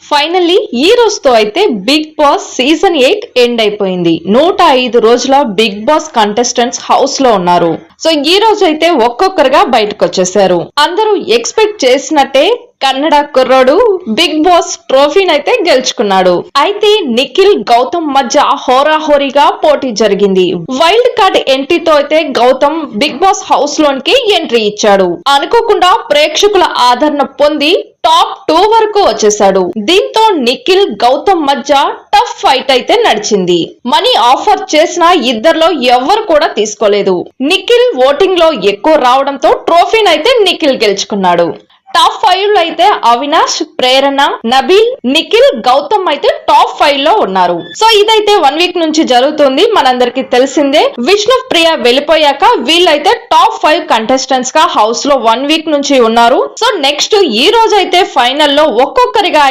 Finally ఈ రోజుతో అయితే బిగ్ బాస్ సీజన్ 8 ఎండ్ అయిపోయింది. 105 రోజుల బిగ్ బాస్ కంటెస్టెంట్స్ హౌస్ లో ఉన్నారు. సో ఈ రోజు అయితే ఒక్కొక్కరుగా బయటకు వచ్చేసారు. అందరూ ఎక్స్పెక్ట్ చేసినట్టే కన్నడ కుర్రోడు బిగ్ బాస్ ట్రోఫీని అయితే గెలుచుకున్నాడు. అయితే నిఖిల్ గౌతమ్ మధ్య హోరాహోరీగా పోటీ జరిగింది. వైల్డ్ కార్డ్ ఎంట్రీతో అయితే గౌతమ్ బిగ్ బాస్ హౌస్ లోనికి ఎంట్రీ ఇచ్చాడు. అనుకోకుండా ప్రేక్షకుల ఆదరణ పొంది టాప్ 2 వరకు వచ్చేసాడు. దీంతో నిఖిల్ గౌతమ్ మధ్య టఫ్ ఫైట్ అయితే నడిచింది. మనీ ఆఫర్ చేసిన ఇద్దరిలో ఎవ్వరు కూడా తీసుకోలేదు. నిఖిల్ ఓటింగ్ లో ఎక్కువ రావడంతో ట్రోఫీని అయితే నిఖిల్ గెలుచుకున్నాడు. టాప్ 5 లో అయితే అవినాష్, ప్రేరణ, నబీల్, నిఖిల్, గౌతమ్ అయితే టాప్ 5 లో ఉన్నారు. సో ఇదైతే 1 వీక్ నుంచి జరుగుతుంది, మనందరికి తెలిసిందే. విష్ణు ప్రియ వెళ్ళిపోయాక వీళ్ళైతే టాప్ 5 కంటెస్టెంట్స్ గా హౌస్ లో 1 వీక్ నుంచి ఉన్నారు. సో నెక్స్ట్ ఈ రోజు అయితే ఫైనల్ లో ఒక్కొక్కరిగా